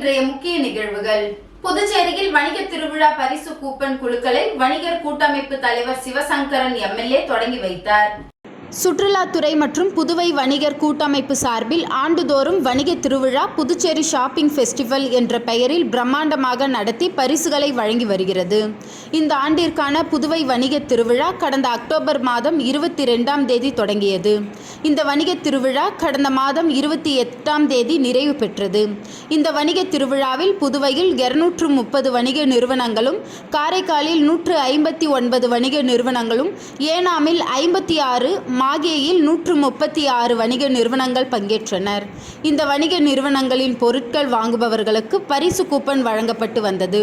இன்றைய முக்கிய நிகழ்வுகள். புதுச்சேரியில் வணிக திருவிழா பரிசு கூப்பன் குழுக்களை வணிகர் கூட்டமைப்பு தலைவர் சிவசங்கரன் எம்எல்ஏ தொடங்கி வைத்தார். சுற்றுலாத்துறை மற்றும் புதுவை வணிகர் கூட்டமைப்பு சார்பில் ஆண்டுதோறும் வணிக திருவிழா புதுச்சேரி ஷாப்பிங் ஃபெஸ்டிவல் என்ற பெயரில் பிரம்மாண்டமாக நடத்தி பரிசுகளை வழங்கி வருகிறது. இந்த ஆண்டிற்கான புதுவை வணிக திருவிழா கடந்த அக்டோபர் மாதம் 22ஆம் தேதி தொடங்கியது. இந்த வணிக திருவிழா கடந்த மாதம் 28ஆம் தேதி நிறைவு பெற்றது. இந்த வணிக திருவிழாவில் புதுவையில் 230 வணிக நிறுவனங்களும், காரைக்காலில் 159 வணிக நிறுவனங்களும், ஏனாமில் 56, மாகேயில் 136 வணிக நிறுவனங்கள் பங்கேற்றனர். இந்த வணிக நிறுவனங்களின் பொருட்கள் வாங்குபவர்களுக்கு பரிசு கூப்பன் வழங்கப்பட்டு வந்தது.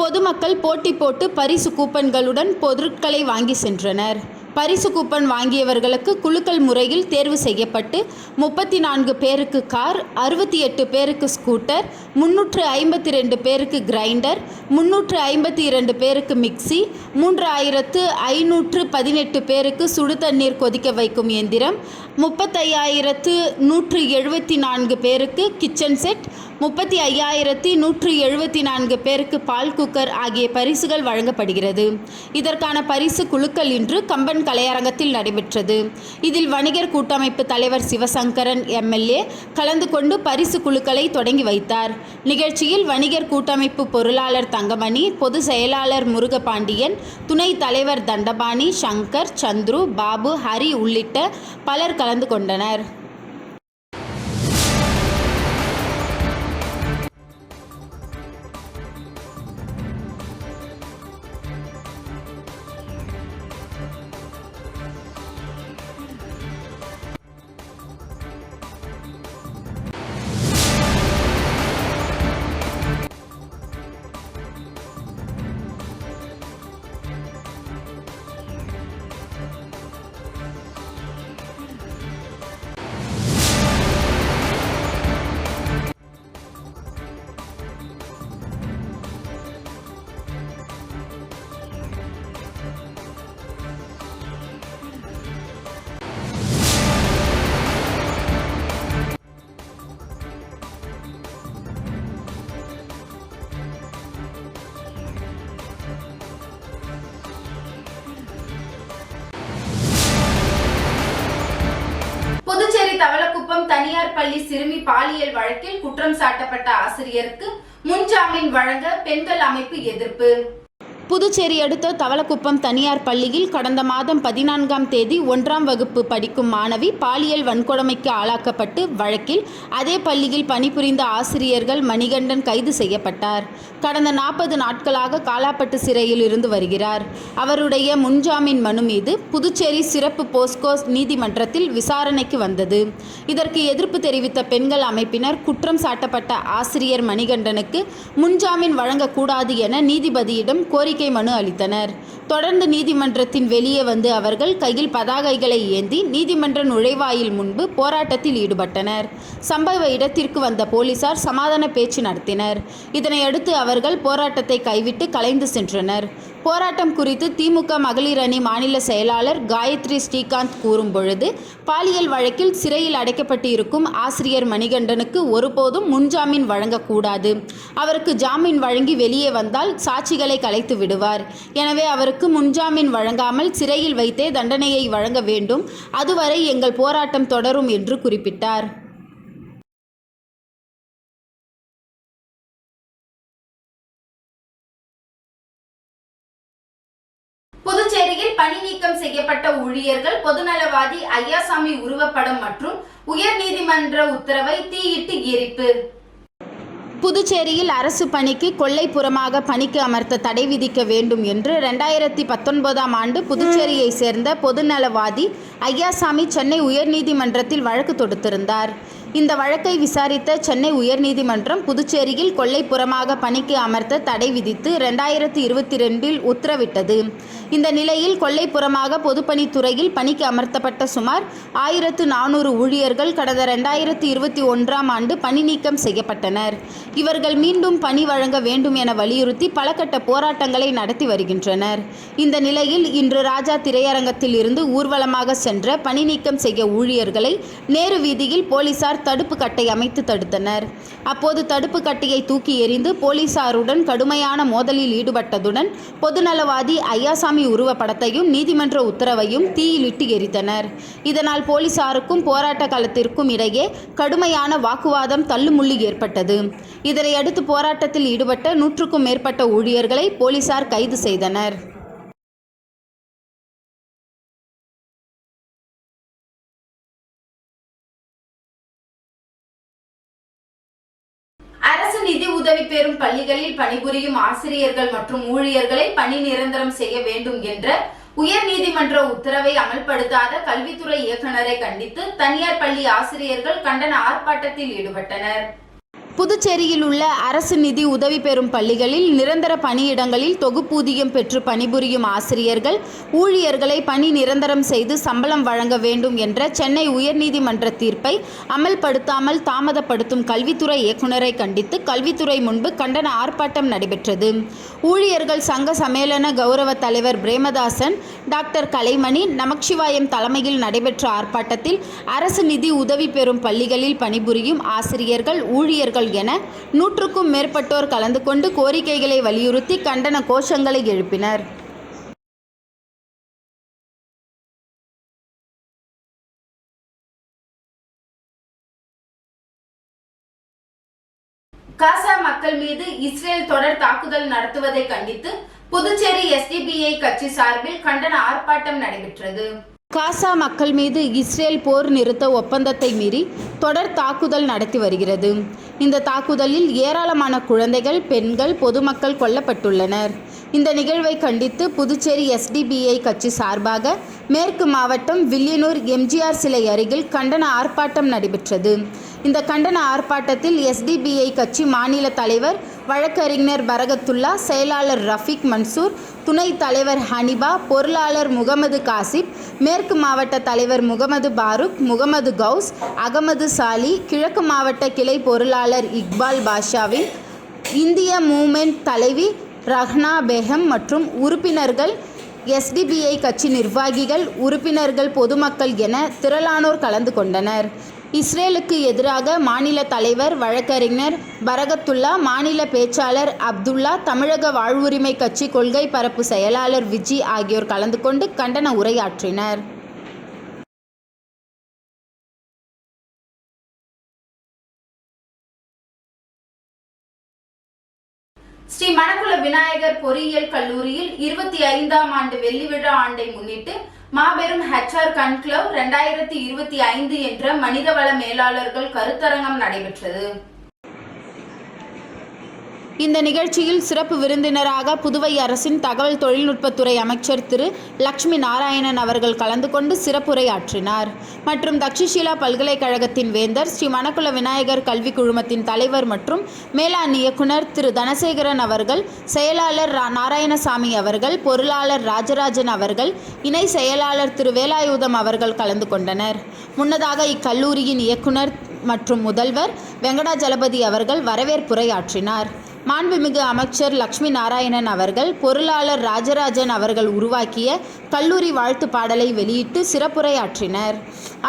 பொதுமக்கள் போட்டி போட்டு பரிசு கூப்பன்களுடன் பொருட்களை வாங்கி சென்றனர். பரிசு கூப்பன் வாங்கியவர்களுக்கு குலுக்கல் முறையில் தேர்வு செய்யப்பட்டு 34 பேருக்கு கார், 68 பேருக்கு ஸ்கூட்டர், 352 பேருக்கு கிரைண்டர், 352 பேருக்கு மிக்சி, 3518 பேருக்கு சுடு தண்ணீர் கொதிக்க வைக்கும் இயந்திரம், 35,174 பேருக்கு கிச்சன் செட், 35,174 பேருக்கு பால் குக்கர் ஆகிய பரிசுகள் வழங்கப்படுகிறது. இதற்கான பரிசு குலுக்கல் இன்று கம்பன் கலையரங்கத்தில் நடைபெற்றது. இதில் வணிகர் கூட்டமைப்பு தலைவர் சிவசங்கரன் எம்எல்ஏ கலந்து கொண்டு பரிசு குழுக்களை தொடங்கி வைத்தார். நிகழ்ச்சியில் வணிகர் கூட்டமைப்பு பொருளாளர் தங்கமணி, பொதுச் செயலாளர் முருகபாண்டியன், துணைத் தலைவர் தண்டபாணி, சங்கர், சந்துரு, பாபு, ஹரி உள்ளிட்ட பலர் கலந்து கொண்டனர். புதுச்சேரி தவளக்குப்பம் தனியார் பள்ளி சிறுமி பாலியல் வழக்கில் குற்றம் சாட்டப்பட்ட ஆசிரியருக்கு முன்ஜாமீன் வழங்க பெண்கள் அமைப்பு எதிர்ப்பு. புதுச்சேரி அடுத்த தவளக்குப்பம் தனியார் பள்ளியில் கடந்த மாதம் 14ஆம் தேதி 1ஆம் வகுப்பு படிக்கும் மாணவி பாலியல் வன்கொடுமைக்கு ஆளாக்கப்பட்டு வழக்கில் அதே பள்ளியில் பணிபுரிந்த ஆசிரியர்கள் மணிகண்டன் கைது செய்யப்பட்டார். கடந்த 40 நாட்களாக காலாப்பட்டு சிறையில் இருந்து வருகிறார். அவருடைய முன்ஜாமீன் மனு மீது புதுச்சேரி சிறப்பு போஸ்கோ நீதிமன்றத்தில் விசாரணைக்கு வந்தது. இதற்கு எதிர்ப்பு தெரிவித்த பெண்கள் அமைப்பினர் குற்றம் சாட்டப்பட்ட ஆசிரியர் மணிகண்டனுக்கு முன்ஜாமீன் வழங்கக்கூடாது என நீதிபதியிடம் கோரிக்கை மனு அளித்தனர். தொடர்ந்து நீதிமன்றத்தின் வெளியே வந்து அவர்கள் கையில் பதாகைகளை ஏந்தி நீதிமன்ற நுழைவாயில் முன்பு போராட்டத்தில் ஈடுபட்டனர். சம்பவ இடத்திற்கு வந்த போலீசார் சமாதான பேச்சு நடத்தினர். இதனையடுத்து அவர்கள் போராட்டத்தை கைவிட்டு கலைந்து சென்றனர். போராட்டம் குறித்து திமுக மகளிர் அணி மாநில செயலாளர் காயத்ரி ஸ்ரீகாந்த் கூறும் பொழுது, பாலியல் வழக்கில் சிறையில் அடைக்கப்பட்டு இருக்கும் ஆசிரியர் மணிகண்டனுக்கு ஒருபோதும் முன்ஜாமீன் வழங்கக்கூடாது. அவருக்கு ஜாமீன் வழங்கி வெளியே வந்தால் சாட்சிகளை கலைத்து விடுவார். எனவே அவருக்கு முன்ஜாமீன் வழங்காமல் சிறையில் வைத்தே தண்டனையை வழங்க வேண்டும். அதுவரை எங்கள் போராட்டம் தொடரும் என்று குறிப்பிட்டார். புதுச்சேரியில் பணி நீக்கம் செய்யப்பட்ட ஊழியர்கள் பொதுநலவாதி ஐயாசாமி உருவப்படம் மற்றும் உயர்நீதிமன்ற உத்தரவை தீயிட்டு எரிப்பு. புதுச்சேரியில் அரசு பணிக்கு கொல்லைப்புறமாக பணிக்கு அமர்த்த தடை விதிக்க வேண்டும் என்று 2019ஆம் ஆண்டு புதுச்சேரியை சேர்ந்த பொதுநலவாதி ஐயாசாமி சென்னை உயர்நீதிமன்றத்தில் வழக்கு தொடுத்திருந்தார். இந்த வழக்கை விசாரித்த சென்னை உயர்நீதிமன்றம் புதுச்சேரியில் கொல்லைப்புறமாக பணிக்கு அமர்த்த தடை விதித்து 2022இல் உத்தரவிட்டது. இந்த நிலையில் கொல்லைப்புறமாக பொதுப்பணித்துறையில் பணிக்கு அமர்த்தப்பட்ட சுமார் 1400 ஊழியர்கள் கடந்த 2021ஆம் ஆண்டு பணி நீக்கம் செய்யப்பட்டனர். இவர்கள் மீண்டும் பணி வழங்க வேண்டும் என வலியுறுத்தி பல கட்ட போராட்டங்களை நடத்தி வருகின்றனர். இந்த நிலையில் இன்று ராஜா திரையரங்கத்தில் இருந்து ஊர்வலமாக சென்ற பணி நீக்கம் செய்ய ஊழியர்களை நேரு வீதியில் போலீசார் போலீசார் தடுப்பு கட்டை அமைத்து தடுத்தனர். அப்போது தடுப்பு கட்டையை தூக்கி எறிந்து போலீசாருடன் கடுமையான மோதலில் ஈடுபட்டதுடன் பொதுநலவாதி ஐயாசாமி உருவப்படத்தையும் நீதிமன்ற உத்தரவையும் தீயிலிட்டு எரித்தனர். இதனால் போலீசாருக்கும் போராட்ட களத்திற்கும் இடையே கடுமையான வாக்குவாதம் தள்ளுமுள்ளு ஏற்பட்டது. இதனையடுத்து போராட்டத்தில் ஈடுபட்ட 100க்கும் மேற்பட்ட ஊழியர்களை போலீசார் கைது செய்தனர். அரசு நிதி உதவி பெறும் பள்ளிகளில் பணிபுரியும் ஆசிரியர்கள் மற்றும் ஊழியர்களை பணி நிரந்தரம் செய்ய வேண்டும் என்ற உயர்நீதிமன்ற உத்தரவை அமல்படுத்தாத கல்வித்துறை இயக்குநரை கண்டித்து தனியார் பள்ளி ஆசிரியர்கள் கண்டன ஆர்ப்பாட்டத்தில் ஈடுபட்டனர். புதுச்சேரியில் உள்ள அரசு நிதி உதவி பெறும் பள்ளிகளில் நிரந்தர பணியிடங்களில் தொகுப்பூதியம் பெற்று பணிபுரியும் ஆசிரியர்கள் ஊழியர்களை பணி நிரந்தரம் செய்து சம்பளம் வழங்க வேண்டும் என்ற சென்னை உயர்நீதிமன்ற தீர்ப்பை அமல்படுத்தாமல் தாமதப்படுத்தும் கல்வித்துறை இயக்குநரை கண்டித்து கல்வித்துறை முன்பு கண்டன ஆர்ப்பாட்டம் நடைபெற்றது. ஊழியர்கள் சங்க சம்மேளன கௌரவ தலைவர் பிரேமதாசன், டாக்டர் கலைமணி, நமச்சிவாயம் தலைமையில் நடைபெற்ற ஆர்ப்பாட்டத்தில் அரசு நிதி உதவி பெறும் பள்ளிகளில் பணிபுரியும் ஆசிரியர்கள் ஊழியர்கள் என 100க்கும் மேற்பட்டோர் கலந்து கொண்டு கோரிக்கைகளை வலியுறுத்தி கண்டன கோஷங்களை எழுப்பினர். காசா மக்கள் மீது இஸ்ரேல் தொடர் தாக்குதல் நடத்துவதை கண்டித்து புதுச்சேரி SDPI கட்சி சார்பில் கண்டன ஆர்ப்பாட்டம் நடைபெற்றது. காசா மக்கள் மீது இஸ்ரேல் போர் நிறுத்த ஒப்பந்தத்தை மீறி தொடர் தாக்குதல் நடத்தி வருகிறது. இந்த தாக்குதலில் ஏராளமான குழந்தைகள், பெண்கள், பொதுமக்கள் கொல்லப்பட்டுள்ளனர். இந்த நிகழ்வை கண்டித்து புதுச்சேரி SDPI கட்சி சார்பாக மேற்கு மாவட்டம் வில்லியனூர் MGR சிலை அருகில் கண்டன ஆர்ப்பாட்டம் நடைபெற்றது. இந்த கண்டன ஆர்ப்பாட்டத்தில் SDPI கட்சி மாநில தலைவர் வழக்கறிஞர் பரகத்துல்லா, செயலாளர் ரஃபீக் மன்சூர், துணைத் தலைவர் ஹனிபா, பொருளாளர் முகமது காசிப், மேற்கு மாவட்ட தலைவர் முகமது பாருக், முகமது கவுஸ், அகமது சாலி, கிழக்கு மாவட்ட கிளை பொருளாளர் இக்பால் பாஷாவின், இந்திய மூமெண்ட் தலைவி ரஹ்னா பேகம் மற்றும் உறுப்பினர்கள், SDPI கட்சி நிர்வாகிகள், உறுப்பினர்கள், பொதுமக்கள் என திரளானோர் கலந்து கொண்டனர். இஸ்ரேலுக்கு எதிராக மாநில தலைவர் வழக்கறிஞர் பரகத்துல்லா, மாநில பேச்சாளர் அப்துல்லா, தமிழக வாழ்வுரிமை கட்சி கொள்கை பரப்பு செயலாளர் விஜி ஆகியோர் கலந்து கொண்டு கண்டன உரையாற்றினர். ஸ்ரீ மணக்குள விநாயகர் பொறியியல் கல்லூரியில் 25ஆம் ஆண்டு வெள்ளி விழா ஆண்டை முன்னிட்டு மாபெரும் HR கன்க்ளவ் 2025 என்ற மனிதவள மேலாளர்கள் கருத்தரங்கம் நடைபெற்றது. இந்த நிகழ்ச்சியில் சிறப்பு விருந்தினராக புதுவை அரசின் தகவல் தொழில்நுட்பத்துறை அமைச்சர் திரு லட்சுமி நாராயணன் அவர்கள் கலந்து கொண்டு சிறப்புரையாற்றினார். மற்றும் தக்ஷிஷிலா பல்கலைக்கழகத்தின் வேந்தர், ஸ்ரீ மணக்குள விநாயகர் கல்வி குழுமத்தின் தலைவர் மற்றும் மேலாண் இயக்குனர் திரு தனசேகரன் அவர்கள், செயலாளர் நாராயணசாமி அவர்கள், பொருளாளர் ராஜராஜன் அவர்கள், இணை செயலாளர் திரு வேலாயுதம் அவர்கள் கலந்து கொண்டனர். முன்னதாக இக்கல்லூரியின் இயக்குனர் மற்றும் முதல்வர் வெங்கடாஜலபதி அவர்கள் வரவேற்புரையாற்றினார். மாண்புமிகு அமைச்சர் லட்சுமி நாராயணன் அவர்கள் பொருளாளர் ராஜராஜன் அவர்கள் உருவாக்கிய கல்லூரி வாழ்த்து பாடலை வெளியிட்டு சிறப்புரையாற்றினர்.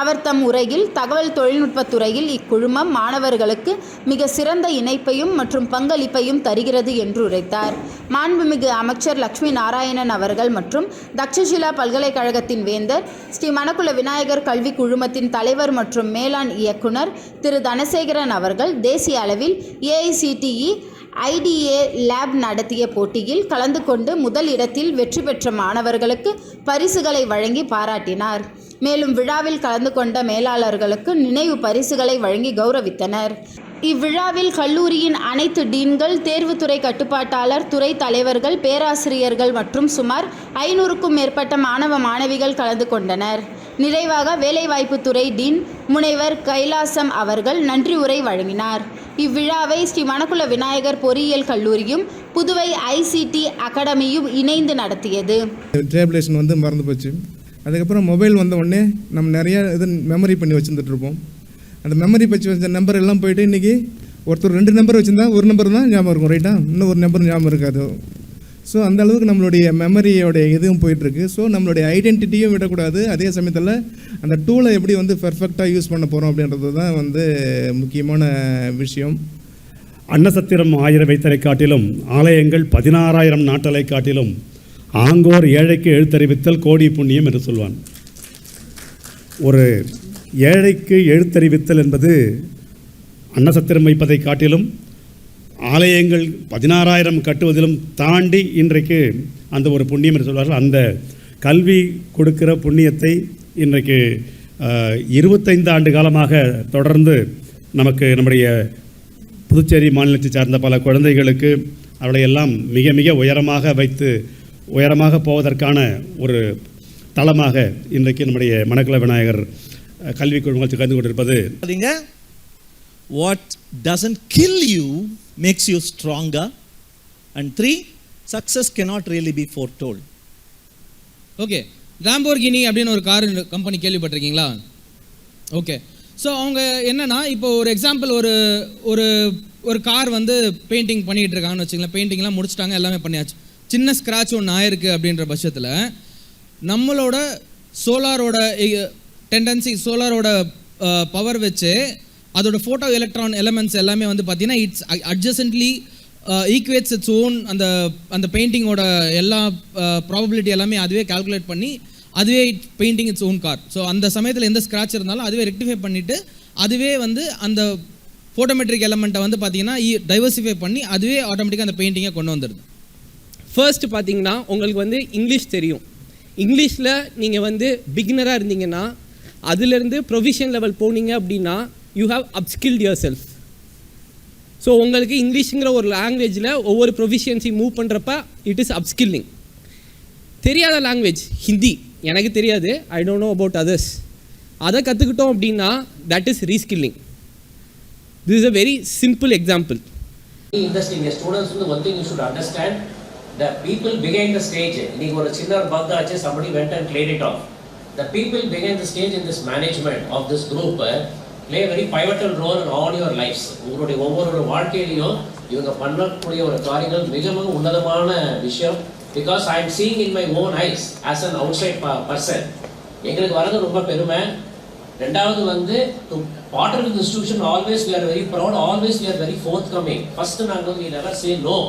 அவர் தம் உரையில் தகவல் தொழில்நுட்பத்துறையில் இக்குழுமம் மாணவர்களுக்கு மிக சிறந்த இணைப்பையும் மற்றும் பங்களிப்பையும் தருகிறது என்று உரைத்தார். மாண்புமிகு அமைச்சர் லட்சுமி நாராயணன் அவர்கள் மற்றும் தக்ஷிஷிலா பல்கலைக்கழகத்தின் வேந்தர், ஸ்ரீ மணக்குள விநாயகர் கல்வி குழுமத்தின் தலைவர் மற்றும் மேலாண் இயக்குனர் திரு தனசேகரன் அவர்கள் தேசிய அளவில் AICTE IDA லேப் நடத்திய போட்டியில் கலந்து கொண்டு முதல் இடத்தில் வெற்றி பெற்ற மாணவர்களுக்கு பரிசுகளை வழங்கி பாராட்டினார். மேலும் விழாவில் கலந்து கொண்ட மேலாளர்களுக்கு நினைவு பரிசுகளை வழங்கி கௌரவித்தனர். இவ்விழாவில் கல்லூரியின் அனைத்து டீன்கள், தேர்வுத்துறை கட்டுப்பாட்டாளர், துறை தலைவர்கள், பேராசிரியர்கள் மற்றும் சுமார் 500க்கும் மேற்பட்ட மாணவ மாணவிகள் கலந்து கொண்டனர். நிறைவாக வேலைவாய்ப்புத்துறை டீன் முனைவர் கைலாசம் அவர்கள் நன்றி உரை வழங்கினார். இவ்விழாவை ஸ்ரீ மணக்குள விநாயகர் பொறியியல் கல்லூரியும் புதுவை ICT அகாடமியும் இணைந்து நடத்தியது. டேப்லேஷன் வந்து மறந்து போச்சு. அதுக்கப்புறம் மொபைல் வந்த உடனே நம்ம நிறையா இது மெமரி பண்ணி வச்சுருந்துட்ருப்போம். அந்த மெமரி வச்ச நம்பர் எல்லாம் போய்ட்டு இன்றைக்கி ஒருத்தர் 2 நம்பர் வச்சுருந்தா ஒரு நம்பர் தான் ஞாபகம் இருக்கும், ரைட்டா? இன்னும் ஒரு நம்பர் ஞாபகம் இருக்காது. ஸோ அந்த அளவுக்கு நம்மளுடைய மெமரியோடைய இதுவும் போயிட்டுருக்கு. ஸோ நம்மளுடைய ஐடென்டிட்டியும் விடக்கூடாது. அதே சமயத்தில் அந்த டூலை எப்படி வந்து பெர்ஃபெக்டாக யூஸ் பண்ண போகிறோம் அப்படின்றது தான் வந்து முக்கியமான விஷயம். அன்னசத்திரம் 1000 வைத்தலை காட்டிலும் ஆலயங்கள் 16,000 நாட்டலை காட்டிலும் ஆங்கோர் ஏழைக்கு எழுத்தறிவித்தல் கோடி புண்ணியம் என்று சொல்வான். ஒரு ஏழைக்கு எழுத்தறிவித்தல் என்பது அன்னசத்திரம் வைப்பதை காட்டிலும் ஆலயங்கள் 16,000 கட்டுவதிலும் தாண்டி இன்றைக்கு அந்த ஒரு புண்ணியம் என்று சொல்வார்கள். அந்த கல்வி கொடுக்கிற புண்ணியத்தை இன்றைக்கு 25 ஆண்டு காலமாக தொடர்ந்து நமக்கு நம்முடைய புதுச்சேரி மாநிலத்தை சார்ந்த பல குழந்தைகளுக்கு அவளை எல்லாம் மிக மிக உயரமாக வைத்து உயரமாக போவதற்கான ஒரு தளமாக இன்றைக்கு நம்முடைய மணக்குள விநாயகர் கல்வி குழுமங்கள் கலந்து கொண்டிருப்பது. What doesn't kill you makes you stronger. And 3, success cannot really be foretold. Okay, Lamborghini அப்படின்னு ஒரு கார் கம்பெனி கேள்விப்பட்டிருக்கீங்களா? ஓகே, ஸோ அவங்க என்னன்னா, இப்போ ஒரு எக்ஸாம்பிள் ஒரு ஒரு ஒரு கார் வந்து பெயிண்டிங் பண்ணிகிட்டு இருக்காங்கன்னு வச்சுக்கலாம். பெயிண்டிங்லாம் முடிச்சுட்டாங்க, எல்லாமே பண்ணியாச்சு. சின்ன ஸ்க்ராட்ச் ஒன்று ஆயிருக்கு அப்படின்ற பட்சத்தில் நம்மளோட சோலாரோட டெண்டன்சி, சோலாரோட பவர் வச்சு அதோட ஃபோட்டோ எலக்ட்ரான் எலமெண்ட்ஸ் எல்லாமே வந்து பார்த்தீங்கன்னா இட்ஸ் அட்ஜசன்ட்லி ஈக்குவேட்ஸ் இட்ஸ் ஓன் அந்த பெயிண்டிங்கோட எல்லா ப்ராபபிலிட்டி எல்லாமே அதுவே கால்குலேட் பண்ணி அதுவே painting its own car. So அந்த சமயத்தில் எந்த ஸ்க்ராட்ச் இருந்தாலும் அதுவே ரெக்டிஃபை பண்ணிவிட்டு அதுவே வந்து அந்த ஃபோட்டோமெட்ரிக் எலமெண்ட்டை வந்து பார்த்தீங்கன்னா டைவர்சிஃபை பண்ணி அதுவே ஆட்டோமேட்டிக்காக அந்த பெயிண்டிங்கை கொண்டு வந்துடுது. ஃபர்ஸ்ட் பார்த்தீங்கன்னா உங்களுக்கு வந்து இங்கிலீஷ் தெரியும். இங்கிலீஷில் நீங்கள் வந்து பிகினராக இருந்தீங்கன்னா அதுலேருந்து ப்ரொஃபிஷன் லெவல் போனீங்க அப்படின்னா you have upskilled yourself. So உங்களுக்கு இங்கிலீஷுங்கிற ஒரு லாங்குவேஜில் ஒவ்வொரு ப்ரொஃபிஷியன்சி மூவ் பண்ணுறப்ப இட் இஸ் அப்ஸ்கில்லிங். தெரியாத லாங்குவேஜ் ஹிந்தி எனக்கு தெரியாது, I don't know about others. அதை கற்றுக்கிட்டோம் அப்படின்னா that is reskilling. This is a very simple example. Interesting students வந்து one thing you should understand, the people behind the stage. இன்னைக்கு ஒரு சின்ன பக் ஆச்சு, somebody went and cleared it off. The people behind the stage in this management of this group play a very pivotal role in all your lives. உங்களுடைய ஒவ்வொரு வாழ்க்கையிலையும் இவங்க பண்ணக்கூடிய ஒரு காரியங்கள் மிகவும் உன்னதமான விஷயம். Because I am seeing in my own eyes as an outside person. எங்களுக்கு வரது ரொம்ப பெருமை. ரெண்டாவது வந்து to partner with the institution, always we are very proud, always we are very forthcoming. First நாங்கள் வந்து we never say no.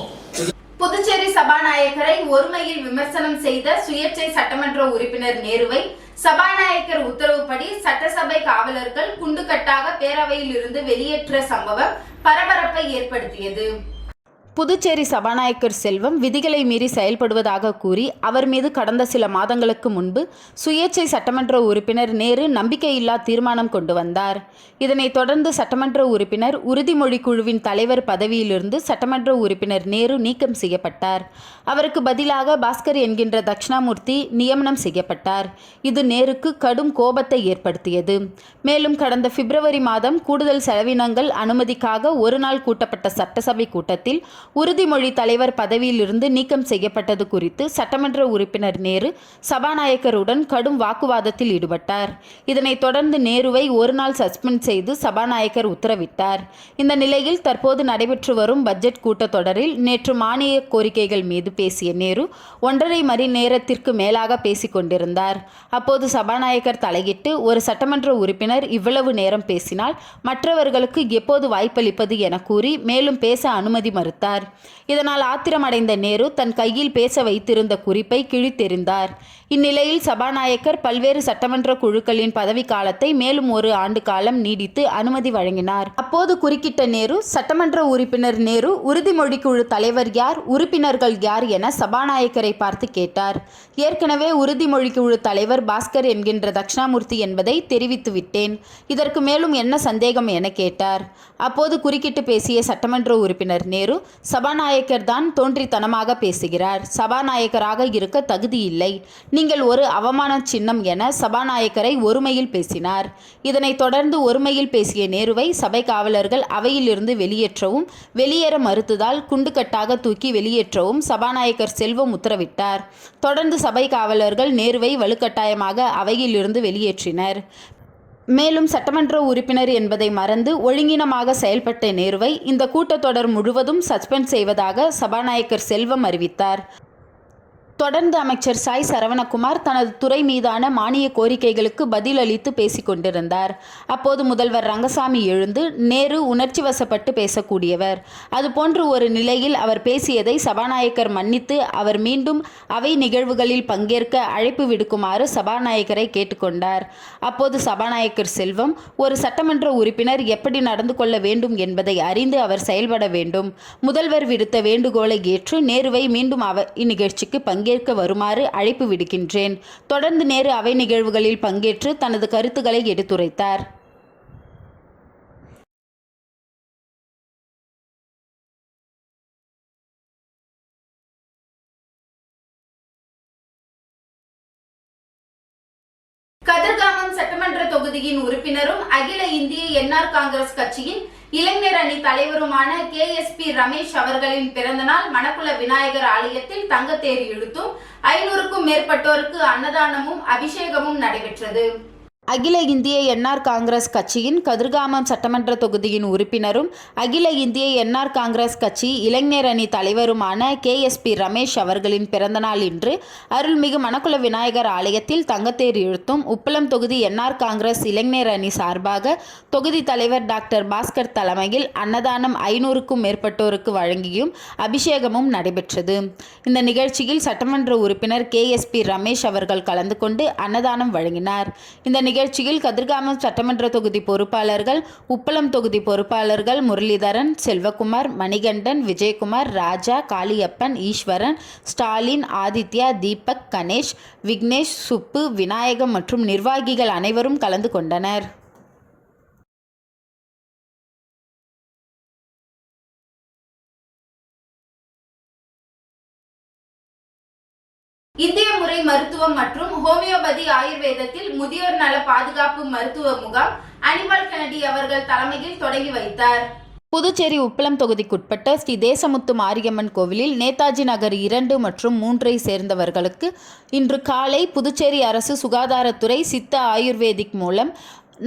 Puducherry சபாநாயகரை ஒருமையில் விமர்சனம் செய்த சுயேட்சை சட்டமன்ற உறுப்பினர் நேருவை சபாநாயகர் உத்தரவுப்படி சட்டசபை காவலர்கள் குண்டுகட்டாக பேரவையில் இருந்து வெளியேற்ற சம்பவம் பரபரப்பை ஏற்படுத்தியது. புதுச்சேரி சபாநாயகர் செல்வம் விதிகளை மீறி செயல்படுவதாக கூறி அவர் மீது கடந்த சில மாதங்களுக்கு முன்பு சுயேட்சை சட்டமன்ற உறுப்பினர் நேரு நம்பிக்கையில்லா தீர்மானம் கொண்டு வந்தார். இதனைத் தொடர்ந்து சட்டமன்ற உறுப்பினர் உறுதிமொழி குழுவின் தலைவர் பதவியிலிருந்து சட்டமன்ற உறுப்பினர் நேரு நீக்கம் செய்யப்பட்டார். அவருக்கு பதிலாக பாஸ்கர் என்கின்ற தட்சிணாமூர்த்தி நியமனம் செய்யப்பட்டார். இது நேருக்கு கடும் கோபத்தை ஏற்படுத்தியது. மேலும் கடந்த பிப்ரவரி மாதம் கூடுதல் செலவினங்கள் அனுமதிக்காக ஒரு நாள் கூட்டப்பட்ட சட்டசபை கூட்டத்தில் உறுதிமொழி தலைவர் பதவியிலிருந்து நீக்கம் செய்யப்பட்டது குறித்து சட்டமன்ற உறுப்பினர் நேரு சபாநாயகருடன் கடும் வாக்குவாதத்தில் ஈடுபட்டார். இதனைத் தொடர்ந்து நேருவை ஒரு நாள் சஸ்பெண்ட் செய்து சபாநாயகர் உத்தரவிட்டார். இந்த நிலையில் தற்போது நடைபெற்று வரும் பட்ஜெட் கூட்டத்தொடரில் நேற்று மானிய கோரிக்கைகள் மீது பேசிய நேரு 1.5 மணி நேரத்திற்கு மேலாக பேசிக் கொண்டிருந்தார். அப்போது சபாநாயகர் தலையிட்டு ஒரு சட்டமன்ற உறுப்பினர் இவ்வளவு நேரம் பேசினால் மற்றவர்களுக்கு எப்போது வாய்ப்பளிப்பது என கூறி மேலும் பேச அனுமதி மறுத்தார். இதனால் ஆத்திரமடைந்த நேரு தன் கையில் பேச வைத்திருந்த குறிப்பை கிழித்தெறிந்தார். இந்நிலையில் சபாநாயகர் பல்வேறு சட்டமன்ற குழுக்களின் பதவி காலத்தை மேலும் 1 ஆண்டு காலம் நீடித்து அனுமதி வழங்கினார். அப்போது குறுக்கிட்ட நேரு, சட்டமன்ற உறுப்பினர் நேரு உறுதிமொழி குழு தலைவர் யார், உறுப்பினர்கள் யார் என சபாநாயகரை பார்த்து கேட்டார். ஏற்கனவே உறுதிமொழி குழு தலைவர் பாஸ்கர் என்கின்ற தட்சிணாமூர்த்தி என்பதை தெரிவித்துவிட்டேன். இதற்கு மேலும் என்ன சந்தேகம் என கேட்டார். அப்போது குறுக்கிட்டு பேசிய சட்டமன்ற உறுப்பினர் நேரு, சபாநாயகர் தான் தோன்றித்தனமாக பேசுகிறார். சபாநாயகராக இருக்க தகுதி இல்லை. நீங்கள் ஒரு அவமான சின்னம் என சபாநாயகரை ஒருமையில் பேசினார். இதனைத் தொடர்ந்து ஒருமையில் பேசிய நேருவை சபை காவலர்கள் அவையிலிருந்து வெளியேற்றவும் வெளியேற மறுத்ததால் குண்டுகட்டாக தூக்கி வெளியேற்றவும் சபாநாயகர் செல்வம் உத்தரவிட்டார். தொடர்ந்து சபை காவலர்கள் நேருவை வலுக்கட்டாயமாக அவையிலிருந்து வெளியேற்றினர். மேலும் சட்டமன்ற உறுப்பினர் என்பதை மறந்து ஒழுங்கினமாக செயல்பட்ட நேருவை இந்த கூட்டத்தொடர் முழுவதும் சஸ்பெண்ட் செய்வதாக சபாநாயகர் செல்வம் அறிவித்தார். தொடர்ந்து அமைச்சர் சாய் சரவணகுமார் தனது துறை மீதான மானிய கோரிக்கைகளுக்கு பதிலளித்து பேசிக் கொண்டிருந்தார். அப்போது முதல்வர் ரங்கசாமி எழுந்து, நேரு உணர்ச்சி வசப்பட்டு பேசக்கூடியவர், அதுபோன்று ஒரு நிலையில் அவர் பேசியதை சபாநாயகர் மன்னித்து அவர் மீண்டும் அவை நிகழ்வுகளில் பங்கேற்க அழைப்பு விடுக்குமாறு சபாநாயகரை கேட்டுக்கொண்டார். அப்போது சபாநாயகர் செல்வம், ஒரு சட்டமன்ற உறுப்பினர் எப்படி நடந்து கொள்ள வேண்டும் என்பதை அறிந்து அவர் செயல்பட வேண்டும். முதல்வர் விடுத்த வேண்டுகோளை ஏற்று நேருவை மீண்டும் அவை நிகழ்ச்சிக்கு பங்கேற்க வருமாறு அழைப்பு விடுக்கின்றேன். தொடர்ந்து நேரு அவை நிகழ்வுகளில் பங்கேற்று தனது கருத்துக்களை எடுத்துரைத்தார். கதிர்காமம் சட்டமன்ற தொகுதியின் உறுப்பினரும் அகில இந்திய என்ஆர் காங்கிரஸ் கட்சியின் இளைஞர் அணி தலைவருமான KSP ரமேஷ் அவர்களின் பிறந்தநாள் மணக்குள விநாயகர் ஆலயத்தில் தங்கத்தேர் இழுத்தும் 500க்கும் மேற்பட்டோருக்கு அன்னதானமும் அபிஷேகமும் நடைபெற்றது. அகில இந்திய என்ஆர் காங்கிரஸ் கட்சியின் கதிர்காமம் சட்டமன்ற தொகுதியின் உறுப்பினரும் அகில இந்திய என்ஆர் காங்கிரஸ் கட்சி இளைஞர் அணி தலைவருமான KSP ரமேஷ் அவர்களின் பிறந்தநாள் இன்று அருள்மிகு மணக்குள விநாயகர் ஆலயத்தில் தங்கத்தேர் இழுத்தும் உப்பளம் தொகுதி என்ஆர் காங்கிரஸ் இளைஞர் அணி சார்பாக தொகுதி தலைவர் டாக்டர் பாஸ்கர் தலைமையில் அன்னதானம் 500க்கும் மேற்பட்டோருக்கு வழங்கியும் அபிஷேகமும் நடைபெற்றது. இந்த நிகழ்ச்சியில் சட்டமன்ற உறுப்பினர் KSP ரமேஷ் அவர்கள் கலந்து கொண்டு அன்னதானம் வழங்கினார். இந்த நிகழ்ச்சியில் கதிர்காமம் சட்டமன்ற தொகுதி பொறுப்பாளர்கள், உப்பளம் தொகுதி பொறுப்பாளர்கள் முரளிதரன், செல்வகுமார், மணிகண்டன், விஜயகுமார், ராஜா, காளியப்பன், ஈஸ்வரன், ஸ்டாலின், ஆதித்யா, தீபக், கணேஷ், விக்னேஷ், சுப்பு, விநாயகம் மற்றும் நிர்வாகிகள் அனைவரும் கலந்து கொண்டனர். இந்திய முறை மருத்துவம் மற்றும் ஹோமியோபதி ஆயுர்வேதத்தில் முதியோர் நல பாதுகாப்பு மருத்துவ முகாம் அனிமல் கெனடி அவர்கள் தலைமையில் தொடங்கி வைத்தார். புதுச்சேரி உப்பளம் தொகுதிக்குட்பட்ட ஸ்ரீ தேசமுத்து மாரியம்மன் கோவிலில் நேதாஜி நகர் 2 மற்றும் 3ஐ சேர்ந்தவர்களுக்கு இன்று காலை புதுச்சேரி அரசு சுகாதாரத்துறை சித்த ஆயுர்வேதிக் மூலம்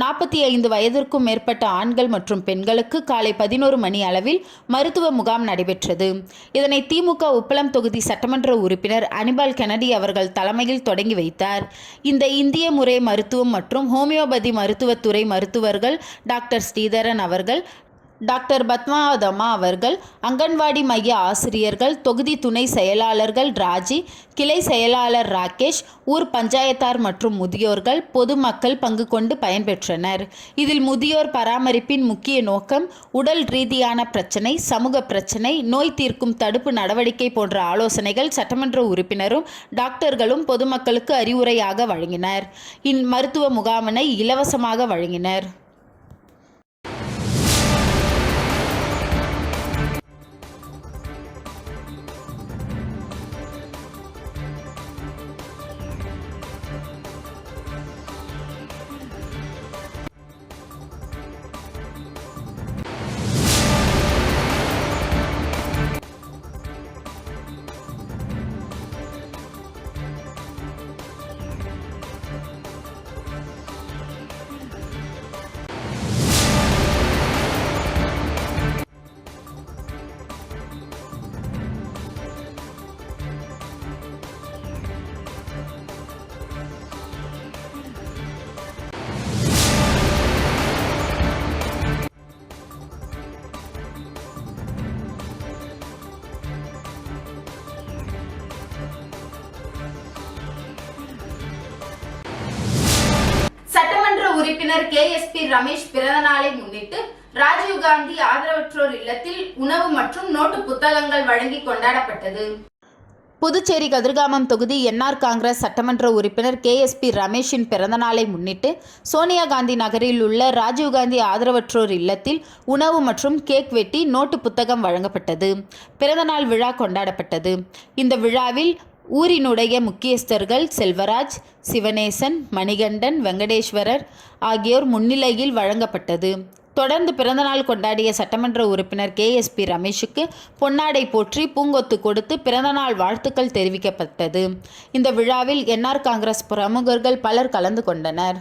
45 வயதிற்கும் மேற்பட்ட ஆண்கள் மற்றும் பெண்களுக்கு காலை 11 மணி அளவில் மருத்துவ முகாம் நடைபெற்றது. இதனை திமுக உப்பளம் தொகுதி சட்டமன்ற உறுப்பினர் அனிமல் கெனடி அவர்கள் தலைமையில் தொடங்கி வைத்தார். இந்த இந்திய முறை மருத்துவம் மற்றும் ஹோமியோபதி மருத்துவத்துறை மருத்துவர்கள் டாக்டர் ஸ்ரீதரன் அவர்கள், டாக்டர் பத்மாவதம்மா அவர்கள், அங்கன்வாடி மைய ஆசிரியர்கள், தொகுதி துணை செயலாளர்கள் ராஜி, கிளை செயலாளர் ராகேஷ், ஊர் பஞ்சாயத்தார் மற்றும் முதியோர்கள், பொதுமக்கள் பங்கு கொண்டு பயன்பெற்றனர். இதில் முதியோர் பராமரிப்பின் முக்கிய நோக்கம் உடல் ரீதியான பிரச்சனை, சமூக பிரச்சனை, நோய் தீர்க்கும் தடுப்பு நடவடிக்கை போன்ற ஆலோசனைகள் சட்டமன்ற உறுப்பினரும் டாக்டர்களும் பொதுமக்களுக்கு அறிவுரையாக வழங்கினர். இம்மருத்துவ முகாமினை இலவசமாக வழங்கினர். உறுப்பினர் KSP ரமேஷ் பிறந்த நாளை முன்னிட்டு ராஜீவ்காந்தி ஆதரவற்றோர் இல்லத்தில் உணவு மற்றும் நோட்டு புத்தகங்கள் வழங்கி கொண்டாடப்பட்டது. புதுச்சேரி கதிர்காமம் தொகுதி என்ஆர் காங்கிரஸ் சட்டமன்ற உறுப்பினர் KSP ரமேஷின் பிறந்தநாளை முன்னிட்டு சோனியா காந்தி நகரில் உள்ள ராஜீவ்காந்தி ஆதரவற்றோர் இல்லத்தில் உணவு மற்றும் கேக் வெட்டி நோட்டு புத்தகம் வழங்கப்பட்டது. பிறந்தநாள் விழா கொண்டாடப்பட்டது. இந்த விழாவில் ஊரினுடைய முக்கியஸ்தர்கள் செல்வராஜ், சிவனேசன், மணிகண்டன், வெங்கடேஸ்வரர் ஆகியோர் முன்னிலையில் வழங்கப்பட்டது. தொடர்ந்து பிறந்தநாள் கொண்டாடிய சட்டமன்ற உறுப்பினர் KSP ரமேஷுக்கு பொன்னாடை போற்றி பூங்கொத்து கொடுத்து பிறந்தநாள் வாழ்த்துக்கள் தெரிவிக்கப்பட்டது. இந்த விழாவில் என்ஆர் காங்கிரஸ் பிரமுகர்கள் பலர் கலந்து கொண்டனர்.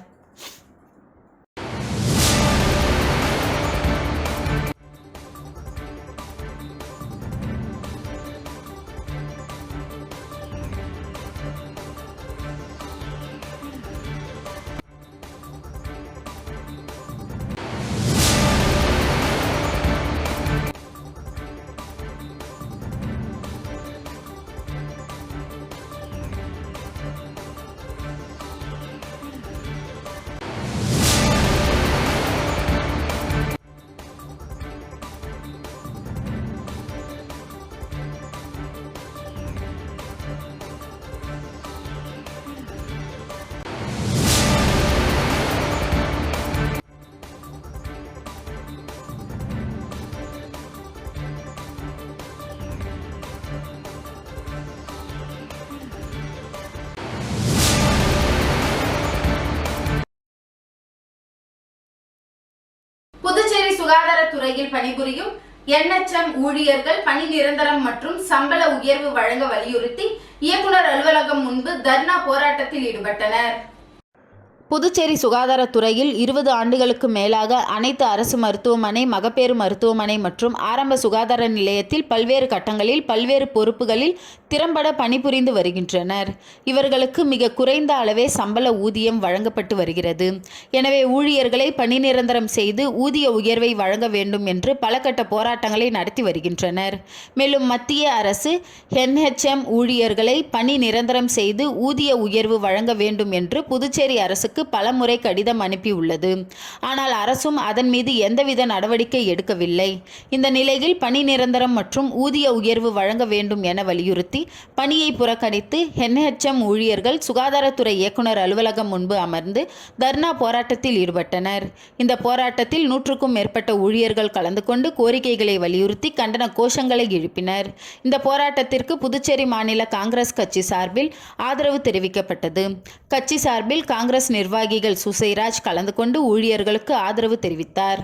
துறையில் பணிபுரியும் NHM ஊழியர்கள் பணி நிரந்தரம் மற்றும் சம்பள உயர்வு வழங்க வலியுறுத்தி இயக்குனர் அலுவலகம் முன்பு தர்ணா போராட்டத்தில் ஈடுபட்டனர். புதுச்சேரி சுகாதாரத்துறையில் 20 ஆண்டுகளுக்கு மேலாக அனைத்து அரசு மருத்துவமனை, மகப்பேறு மருத்துவமனை மற்றும் ஆரம்ப சுகாதார நிலையத்தில் பல்வேறு கட்டங்களில் பல்வேறு பொறுப்புகளில் திறம்பட பணிபுரிந்து வருகின்றனர். இவர்களுக்கு மிக குறைந்த அளவே சம்பள ஊதியம் வழங்கப்பட்டு வருகிறது. எனவே ஊழியர்களை பணி நிரந்தரம் செய்து ஊதிய உயர்வை வழங்க வேண்டும் என்று பல கட்ட போராட்டங்களை நடத்தி வருகின்றனர். மேலும் மத்திய அரசு NHM ஊழியர்களை பணி நிரந்தரம் செய்து ஊதிய உயர்வு வழங்க வேண்டும் என்று புதுச்சேரி அரசுக்கு பலமுறை கடிதம் அனுப்பியுள்ளது. ஆனால் அரசும் அதன் மீது எந்தவித நடவடிக்கை எடுக்கவில்லை. இந்த நிலையில் பணி நிரந்தரம் மற்றும் ஊதிய உயர்வு வழங்க வேண்டும் என வலியுறுத்தி பணியை புறக்கணித்து NHM ஊழியர்கள் சுகாதாரத்துறை இயக்குனர் அலுவலகம் முன்பு அமர்ந்து தர்ணா போராட்டத்தில் ஈடுபட்டனர். இந்த போராட்டத்தில் 100க்கும் மேற்பட்ட ஊழியர்கள் கலந்து கொண்டு கோரிக்கைகளை வலியுறுத்தி கண்டன கோஷங்களை எழுப்பினர். இந்த போராட்டத்திற்கு புதுச்சேரி மாநில காங்கிரஸ் கட்சி சார்பில் ஆதரவு தெரிவிக்கப்பட்டது. கட்சி சார்பில் காங்கிரஸ் நிர்வாகிகள் சுசைராஜ் கலந்து கொண்டு ஊழியர்களுக்கு ஆதரவு தெரிவித்தார்.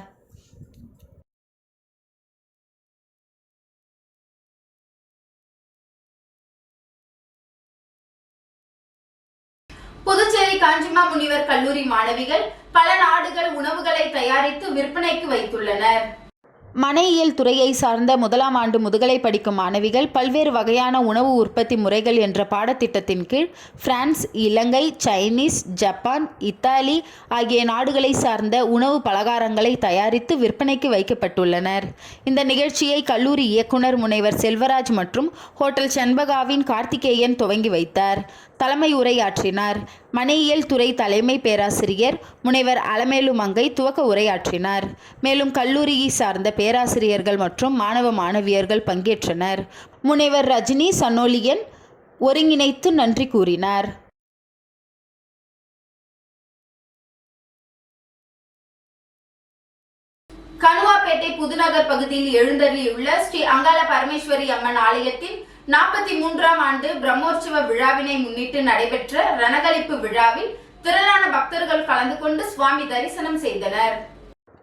புதுச்சேரி காஞ்சிமா முனிவர் கல்லூரி மாணவிகள் பல நாடுகள் உணவுகளை தயாரித்து விற்பனைக்கு வைத்துள்ளனர். மனையியல் துறையை சார்ந்த 1ஆம் ஆண்டு முதுகலை படிக்கும் மாணவிகள் பல்வேறு வகையான உணவு உற்பத்தி முறைகள் என்ற பாடத்திட்டத்தின் கீழ் பிரான்ஸ், இலங்கை, சைனீஸ், ஜப்பான், இத்தாலி ஆகிய நாடுகளை சார்ந்த உணவு பலகாரங்களை தயாரித்து விற்பனைக்கு வைக்கப்பட்டுள்ளனர். இந்த நிகழ்ச்சியை கல்லூரி இயக்குனர் முனைவர் செல்வராஜ் மற்றும் ஹோட்டல் செண்பகாவின் கார்த்திகேயன் துவங்கி வைத்தார். தலைமை உரையாற்றினார். மனையியல் துறை தலைமை பேராசிரியர் முனைவர் அலமேலு மங்கை துவக்க உரையாற்றினார். மேலும் கல்லூரியை சார்ந்த பேராசிரியர்கள் மற்றும் மாணவ மாணவியர்கள் பங்கேற்றனர். முனைவர் ரஜினி சன்னோலியன் ஒருங்கிணைத்து நன்றி கூறினார். கணுவாப்பேட்டை புதுநகர் பகுதியில் எழுந்தருளியுள்ள ஸ்ரீ அங்காள பரமேஸ்வரி அம்மன் ஆலயத்தின் 43ஆம் ஆண்டு பிரம்மோற்சவ விழாவினை முன்னிட்டு நடைபெற்ற ரணகளிப்பு விழாவில் திரளான பக்தர்கள் கலந்து கொண்டு சுவாமி தரிசனம் செய்தனர்.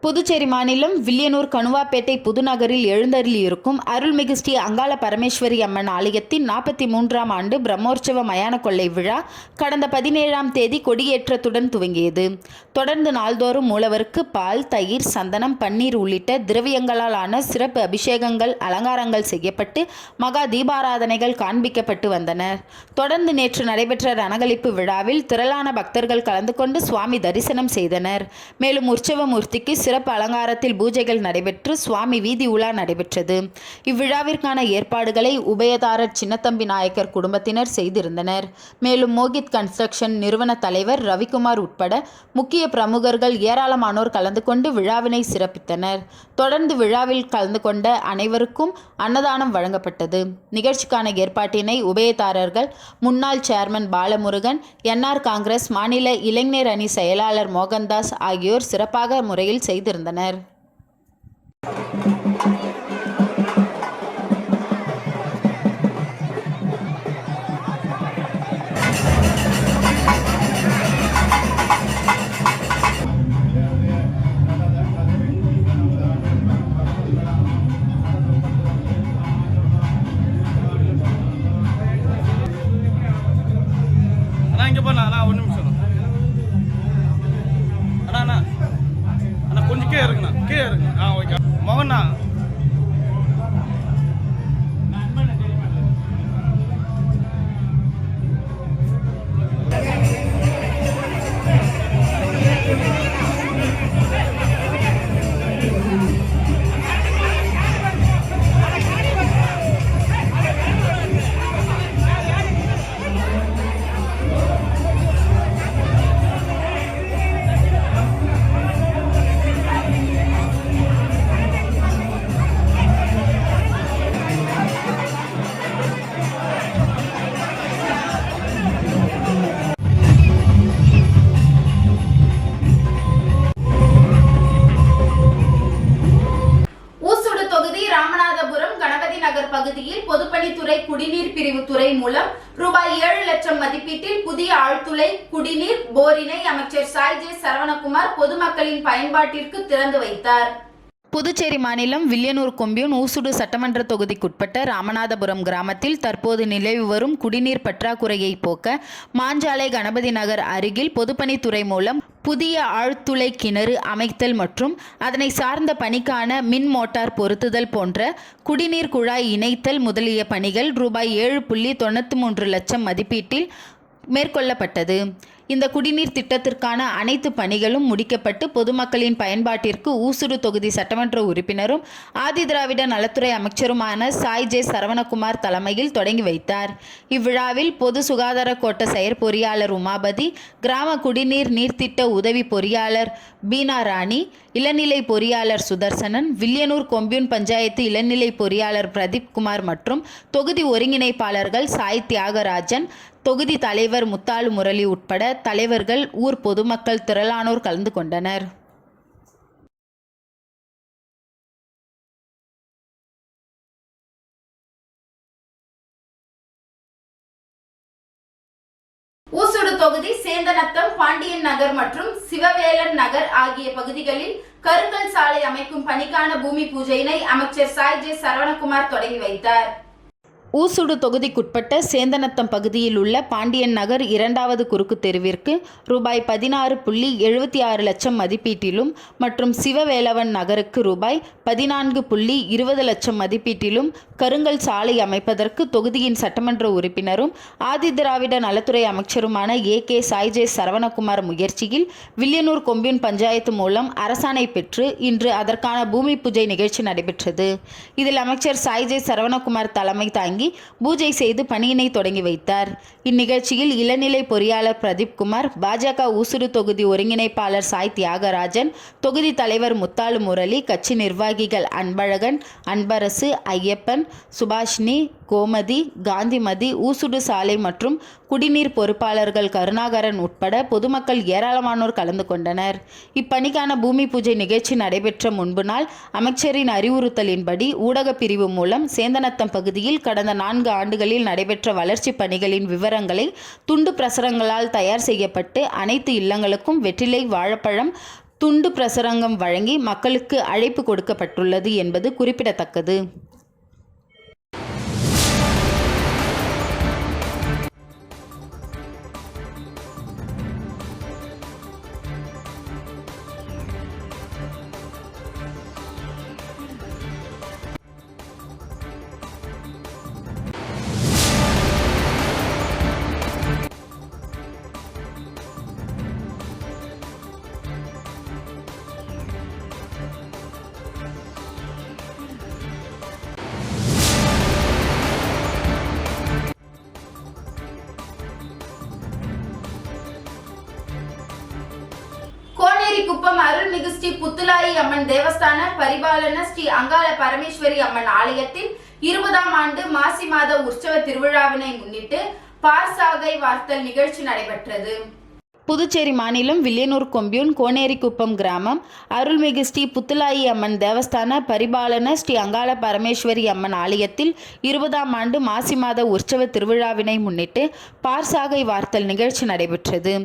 புதுச்சேரி மாநிலம் வில்லியனூர் கணுவாப்பேட்டை புதுநகரில் எழுந்தருளியிருக்கும் அருள்மிகு ஸ்ரீ அங்காள பரமேஸ்வரி அம்மன் ஆலயத்தின் 43ஆம் ஆண்டு பிரம்மோற்சவ மயான கொள்ளை விழா கடந்த 17ஆம் தேதி கொடியேற்றத்துடன் துவங்கியது. தொடர்ந்து நாள்தோறும் மூலவருக்கு பால், தயிர், சந்தனம், பன்னீர் உள்ளிட்ட திரவியங்களால் ஆன சிறப்பு அபிஷேகங்கள், அலங்காரங்கள் செய்யப்பட்டு மகா தீபாராதனைகள் காண்பிக்கப்பட்டு வந்தன. தொடர்ந்து நேற்று நடைபெற்ற ரணகளிப்பு விழாவில் திரளான பக்தர்கள் கலந்து கொண்டு சுவாமி தரிசனம் செய்தனர். மேலும் உற்சவமூர்த்திக்கு சிறப்பு அலங்காரத்தில் பூஜைகள் நடைபெற்று சுவாமி வீதி உலா நடைபெற்றது. இவ்விழாவிற்கான ஏற்பாடுகளை உபயதாரர் சின்னத்தம்பி நாயக்கர் குடும்பத்தினர் செய்திருந்தனர். மேலும் மோகித் கன்ஸ்ட்ரக்ஷன் நிறுவன தலைவர் ரவிக்குமார் உட்பட முக்கிய பிரமுகர்கள் ஏராளமானோர் கலந்து கொண்டு விழாவினை சிறப்பித்தனர். தொடர்ந்து விழாவில் கலந்து கொண்ட அனைவருக்கும் அன்னதானம் வழங்கப்பட்டது. நிகழ்ச்சிக்கான ஏற்பாட்டினை உபயதாரர்கள் முன்னாள் சேர்மன் பாலமுருகன், NR காங்கிரஸ் மாநில இளைஞர் அணி செயலாளர் மோகன்தாஸ் ஆகியோர் சிறப்பாக முறையில் செய்திருந்தனர். இங்கே போண்ணா அண்ணா, ஒரு நிமிஷம் அண்ணா. அண்ணா அண்ணா கொஞ்சம் கீழே இருக்குண்ணா, கீழே இருக்குண்ணா. ஓகே மோகண்ணா. பகுதியில் பொதுப்பணித்துறை குடிநீர் பிரிவு துறை மூலம் ரூபாய் 7 லட்சம் மதிப்பீட்டில் புதிய ஆழ்துளை குடிநீர் போரினை அமைச்சர் சாய் ஜே சரவணகுமார் பொதுமக்களின் பயன்பாட்டிற்கு திறந்து வைத்தார். புதுச்சேரி மாநிலம் வில்லியனூர் கொம்யூன் ஊசுடு சட்டமன்ற தொகுதிக்குட்பட்ட ராமநாதபுரம் கிராமத்தில் தற்போது நிலவி வரும் குடிநீர் பற்றாக்குறையை போக்க மாஞ்சாலை கணபதி நகர் அருகில் பொதுப்பணித்துறை மூலம் புதிய ஆழ்துளை கிணறு அமைத்தல் மற்றும் அதனை சார்ந்த பணிக்கான மின் மோட்டார் பொருத்துதல் போன்ற குடிநீர் குழாய் இணைத்தல் முதலிய பணிகள் ரூபாய் 7.93 லட்சம் மதிப்பீட்டில் மேற்கொள்ளப்பட்டது. இந்த குடிநீர் திட்டத்திற்கான அனைத்து பணிகளும் முடிக்கப்பட்டு பொதுமக்களின் பயன்பாட்டிற்கு ஊசுடு தொகுதி சட்டமன்ற உறுப்பினரும் ஆதிதிராவிட நலத்துறை அமைச்சருமான சாய் ஜே சரவணகுமார் தலைமையில் தொடங்கி வைத்தார். இவ்விழாவில் பொது சுகாதார கோட்ட செயற்பொறியாளர் உமாபதி, கிராம குடிநீர் நீர்த்திட்ட உதவி பொறியாளர் பீனா ராணி, இளநிலை பொறியாளர் சுதர்சனன், வில்லியனூர் கொம்யூன் பஞ்சாயத்து இளநிலை பொறியாளர் பிரதீப் குமார் மற்றும் தொகுதி ஒருங்கிணைப்பாளர்கள் சாய் தியாகராஜன், தொகுதி தலைவர் முத்தாலு முரளி உட்பட தலைவர்கள், ஊர் பொதுமக்கள் திரளானோர் கலந்து கொண்டனர். ஊசுடு தொகுதி சேந்தநத்தம், பாண்டியன் நகர் மற்றும் சிவவேலன் நகர் ஆகிய பகுதிகளில் கருங்கல் சாலை அமைக்கும் பணிக்கான பூமி பூஜையினை அமைச்சர் சாய் ஜே சரவணகுமார் தொடங்கி வைத்தார். ஊசுடு தொகுதிக்குட்பட்ட சேந்தநத்தம் பகுதியில் உள்ள பாண்டியன் நகர் 2வது குறுக்கு தெருவிற்கு ரூபாய் 16.76 லட்சம் மதிப்பீட்டிலும் மற்றும் சிவவேலவன் நகருக்கு ரூபாய் 14.20 லட்சம் மதிப்பீட்டிலும் கருங்கல் சாலை அமைப்பதற்கு தொகுதியின் சட்டமன்ற உறுப்பினரும் ஆதிதிராவிட நலத்துறை அமைச்சருமான AK சாய் ஜே சரவணகுமார் முயற்சியில் வில்லியனூர் கொம்யூன் பஞ்சாயத்து மூலம் அரசாணை பெற்று இன்று அதற்கான பூமி பூஜை நிகழ்ச்சி நடைபெற்றது. இதில் அமைச்சர் சாய் ஜே சரவணகுமார் தலைமை தாங்கி பூஜை செய்து பணியினை தொடங்கி வைத்தார். இந்நிகழ்ச்சியில் இளநிலை பொறியாளர் பிரதீப் குமார், பாஜக ஊசுடு தொகுதி ஒருங்கிணைப்பாளர் சாய் தியாகராஜன், தொகுதி தலைவர் முத்தாலு முரளி, கட்சி நிர்வாகிகள் அன்பழகன், அன்பரசு, ஐயப்பன், சுபாஷினி, கோமதி, காந்திமதி, ஊசுடு சாலை மற்றும் குடிநீர் பொறுப்பாளர்கள் கருணாகரன் உட்பட பொதுமக்கள் ஏராளமானோர் கலந்து கொண்டனர். இப்பணிக்கான பூமி பூஜை நிகழ்ச்சி நடைபெற்ற முன்பு நாள் அமைச்சரின் அறிவுறுத்தலின்படி ஊடக பிரிவு மூலம் சேந்தநத்தம் பகுதியில் கடந்த 4 ஆண்டுகளில் நடைபெற்ற வளர்ச்சி பணிகளின் விவரங்களை துண்டு பிரசுரங்களால் தயார் செய்யப்பட்டு அனைத்து இல்லங்களுக்கும் வெற்றிலை, வாழைப்பழம் துண்டு பிரசுரங்கம் வழங்கி மக்களுக்கு அழைப்பு கொடுக்கப்பட்டுள்ளது என்பது குறிப்பிடத்தக்கது. கோனேரிக்குப்பம் அருள்மிகு ஸ்ரீ புத்துலாயி அம்மன் தேவஸ்தான பரிபாலன ஸ்ரீ அங்காள பரமேஸ்வரி அம்மன் ஆலயத்தில் 20ஆம் ஆண்டு மாசி மாத உற்சவ திருவிழாவினை முன்னிட்டு பார்சாகை வார்த்தல் நிகழ்ச்சி நடைபெற்றது. புதுச்சேரி மாநிலம் வில்லியனூர் கொம்யூன் கோனேரிக்குப்பம் கிராமம் அருள்மிகு ஸ்ரீ புத்துலாயி அம்மன் தேவஸ்தான பரிபாலன ஸ்ரீ அங்காள பரமேஸ்வரி அம்மன் ஆலயத்தில் 20ஆம் ஆண்டு மாசி மாத உற்சவ திருவிழாவினை முன்னிட்டு பார்சாகை வார்த்தல் நிகழ்ச்சி நடைபெற்றது.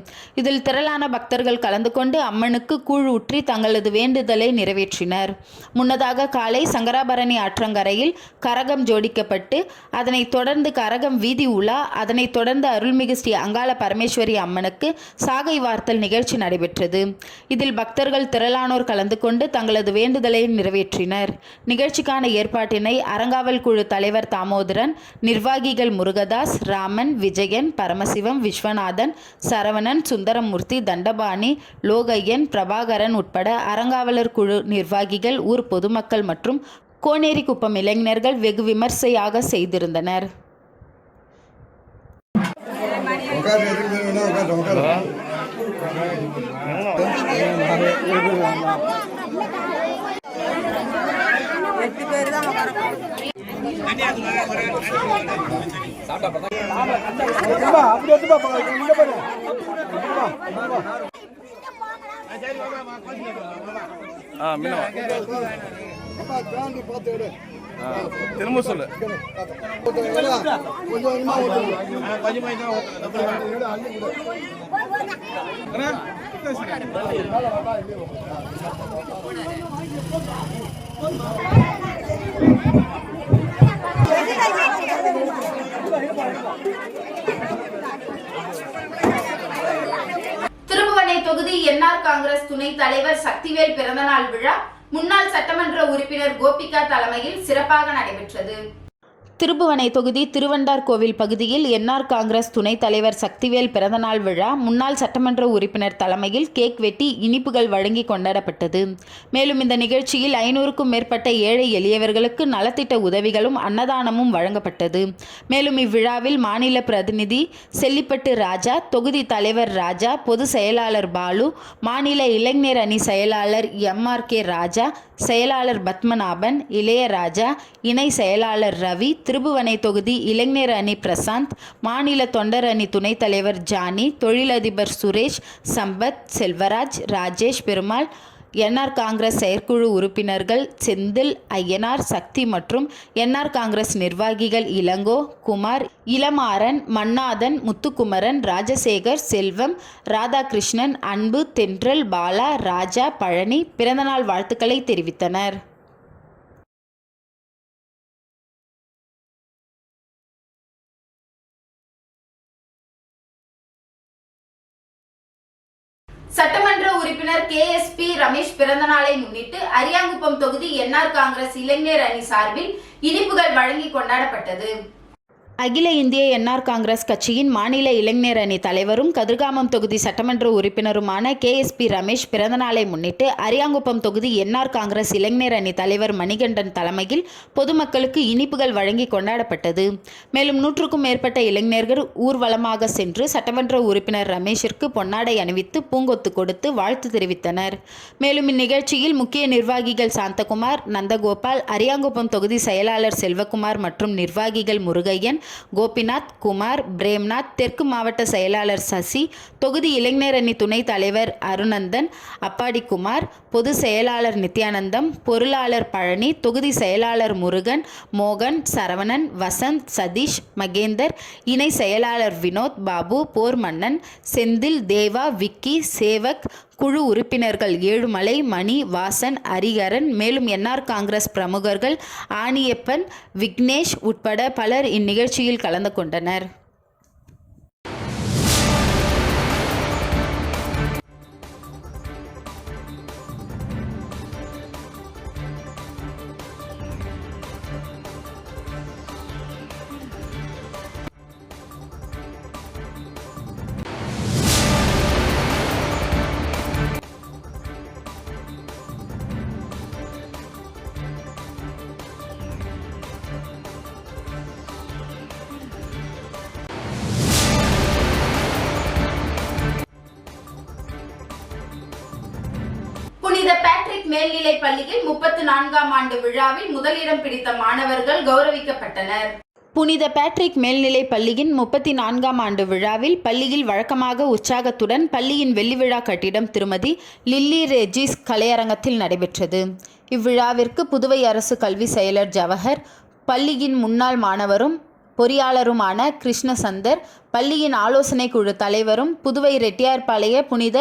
இதில் திரளான பக்தர்கள் கலந்து கொண்டு அம்மனுக்கு கூழ் ஊற்றி தங்களது வேண்டுதலை நிறைவேற்றினர். முன்னதாக காலை சங்கராபரணி ஆற்றங்கரையில் கரகம் ஜோடிக்கப்பட்டு அதனைத் தொடர்ந்து கரகம் வீதி உலா, அதனைத் தொடர்ந்து அருள்மிகு ஸ்ரீ அங்காள பரமேஸ்வரி அம்மனுக்கு சாகை வார்த்தல் நிகழ்ச்சி நடைபெற்றது. இதில் பக்தர்கள் திரளானோர் கலந்து கொண்டு தங்களது வேண்டுதலை நிறைவேற்றினர். நிகழ்ச்சிக்கான ஏற்பாட்டினை அறங்காவல் குழு தலைவர் தாமோதரன், நிர்வாகிகள் முருகதாஸ், ராமன், விஜயன், பரமசிவம், விஸ்வநாதன், சரவணன், சுந்தரமூர்த்தி, தண்டபாணி, லோகையன், பிரபாகரன் உட்பட அறங்காவலர் குழு நிர்வாகிகள், ஊர் பொதுமக்கள் மற்றும் கோனேரிக்குப்பம் இளைஞர்கள் வெகு விமர்சையாக செய்திருந்தனர். முன்ன திரும்ப சொல்லு. திருபுவனை தொகுதி என்ஆர் காங்கிரஸ் துணைத் தலைவர் சக்திவேல் பிறந்தநாள் விழா முன்னாள் சட்டமன்ற உறுப்பினர் கோபிகா தலைமையில் சிறப்பாக நடைபெற்றது. திருபுவனை தொகுதி திருவண்டார்கோவில் பகுதியில் என்ஆர் காங்கிரஸ் துணைத் தலைவர் சக்திவேல் பிறந்தநாள் விழா முன்னாள் சட்டமன்ற உறுப்பினர் தலைமையில் கேக் வெட்டி இனிப்புகள் வழங்கி கொண்டாடப்பட்டது. மேலும் இந்த நிகழ்ச்சியில் 500க்கும் மேற்பட்ட ஏழை எளியவர்களுக்கு நலத்திட்ட உதவிகளும் அன்னதானமும் வழங்கப்பட்டது. மேலும் இவ்விழாவில் மாநில பிரதிநிதி செல்லிப்பட்டு ராஜா, தொகுதி தலைவர் ராஜா, பொதுச் செயலாளர் பாலு, மாநில இளைஞர் அணி செயலாளர் MRK ராஜா, செயலாளர் பத்மநாபன், இளையராஜா, இணை செயலாளர் ரவி, திருபுவனை தொகுதி இளைஞர் அணி பிரசாந்த், மாநில தொண்டர் அணி துணைத் தலைவர் ஜானி, தொழிலதிபர் சுரேஷ், சம்பத், செல்வராஜ், ராஜேஷ் பெருமாள், என்ஆர் காங்கிரஸ் செயற்குழு உறுப்பினர்கள் செந்தில், ஐயனார், சக்தி மற்றும் என்ஆர் காங்கிரஸ் நிர்வாகிகள் இளங்கோ, குமார், இளமாறன், மன்னாதன், முத்துக்குமரன், ராஜசேகர், செல்வம், ராதாகிருஷ்ணன், அன்பு, தென்றல், பாலா, ராஜா, பழனி பிறந்தநாள் வாழ்த்துக்களை தெரிவித்தனர். சட்டமன்ற உறுப்பினர் KSP ரமேஷ் பிறந்த நாளை முன்னிட்டு அரியாங்குப்பம் தொகுதி என்ஆர் காங்கிரஸ் இளைஞர் அணி சார்பில் இனிப்புகள் வழங்கி கொண்டாடப்பட்டது. அகில இந்திய என்ஆர் காங்கிரஸ் கட்சியின் மாநில இளைஞர் அணி தலைவரும் கதிர்காமம் தொகுதி சட்டமன்ற உறுப்பினருமான KSP ரமேஷ் பிறந்தநாளை முன்னிட்டு அரியாங்குப்பம் தொகுதி என்ஆர் காங்கிரஸ் இளைஞர் அணி தலைவர் மணிகண்டன் தலைமையில் பொதுமக்களுக்கு இனிப்புகள் வழங்கி கொண்டாடப்பட்டது. மேலும் 100க்கும் மேற்பட்ட இளைஞர்கள் ஊர்வலமாக சென்று சட்டமன்ற உறுப்பினர் ரமேஷிற்கு பொன்னாடை அணிவித்து பூங்கொத்து கொடுத்து வாழ்த்து தெரிவித்தனர். மேலும் இந்நிகழ்ச்சியில் முக்கிய நிர்வாகிகள் சாந்தகுமார், நந்தகோபால், அரியாங்குப்பம் தொகுதி செயலாளர் செல்வகுமார் மற்றும் நிர்வாகிகள் முருகையன், கோபிநாத், குமார், பிரேம்நாத், தெற்கு மாவட்ட செயலாளர் சசி, தொகுதி இளைஞர் அணி துணைத் தலைவர் அருணந்தன், அப்பாடிக்குமார், பொதுச் செயலாளர் நித்யானந்தம், பொருளாளர் பழனி, தொகுதி செயலாளர் முருகன், மோகன், சரவணன், வசந்த், சதீஷ், மகேந்தர், இணை செயலாளர் வினோத், பாபு, போர்மன்னன், செந்தில், தேவா, விக்கி, சேவக், குழு உறுப்பினர்கள் ஏழுமலை, மணி, வாசன், ஹரிகரன், மேலும் என்ஆர் காங்கிரஸ் பிரமுகர்கள் ஆணியப்பன், விக்னேஷ் உட்பட பலர் இந்நிகழ்ச்சியில் கலந்து கொண்டனர். புனித பேட்ரிக் மேல்நிலைப் பள்ளியில் 34ஆம் ஆண்டு விழாவில் முதலிடம் பிடித்த மாணவர்கள் கௌரவிக்கப்பட்டனர். புனித பேட்ரிக் மேல்நிலைப் பள்ளியின் 34ஆம் ஆண்டு விழாவில் பள்ளியில் வழக்கமாக உற்சாகத்துடன் பள்ளியின் வெள்ளி விழா கட்டிடம் திருமதி லில்லி ரெஜிஸ் கலையரங்கத்தில் நடைபெற்றது. இவ்விழாவிற்கு புதுவை அரசு கல்வி செயலர் ஜவஹர், பள்ளியின் முன்னாள் மாணவரும் பொறியாளருமான கிருஷ்ணசந்தர், பள்ளியின் ஆலோசனை குழு தலைவரும் புதுவை ரெட்டியார்பாளைய புனித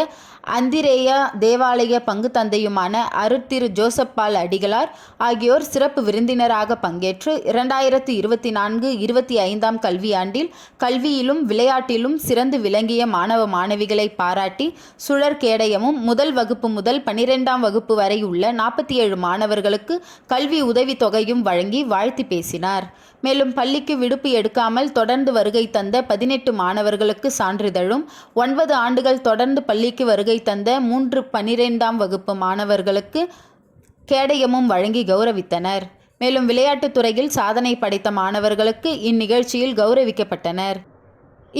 அந்திரேயா தேவாலய பங்கு தந்தையுமான அருட்திரு ஜோசப் பால் அடிகளார் ஆகியோர் சிறப்பு விருந்தினராக பங்கேற்று 2024-25ஆம் கல்வியாண்டில் கல்வியிலும் விளையாட்டிலும் சிறந்து விளங்கிய மாணவ மாணவிகளை பாராட்டி சுழற் கேடயமும் முதல் வகுப்பு முதல் 12ஆம் வகுப்பு வரை உள்ள 47 மாணவர்களுக்கு கல்வி உதவித்தொகையும் வழங்கி வாழ்த்தி பேசினார். மேலும் பள்ளிக்கு விடுப்பு எடுக்காமல் தொடர்ந்து வருகை தந்த 18 மாணவர்களுக்கு சான்றிதழும், 9 ஆண்டுகள் தொடர்ந்து பள்ளிக்கு வருகை தந்த 3 12ஆம் வகுப்பு மாணவர்களுக்கு கேடயமும் வழங்கி கௌரவித்தனர். மேலும் விளையாட்டுத் துறையில் சாதனை படைத்த மாணவர்களுக்கு இந்நிகழ்ச்சியில் கௌரவிக்கப்பட்டனர்.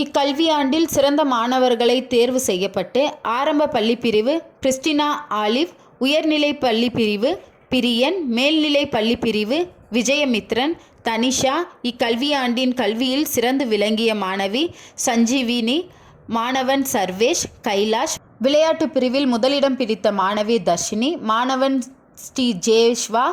இக்கல்வியாண்டில் சிறந்த மாணவர்களை தேர்வு செய்யப்பட்டு ஆரம்ப பள்ளி பிரிவு கிறிஸ்டினா ஆலிவ், உயர்நிலை பள்ளி பிரிவு பிரியன், மேல்நிலை பள்ளி பிரிவு விஜயமித்ரன், தனிஷா, இக்கல்வியாண்டின் கல்வியில் சிறந்து விளங்கிய மாணவி சஞ்சீவினி, மாணவன் சர்வேஷ், கைலாஷ், விளையாட்டு பிரிவில் முதலிடம் பிடித்த மாணவி தர்ஷினி, மாணவன் ஸ்ரீ ஜேஷ்வா,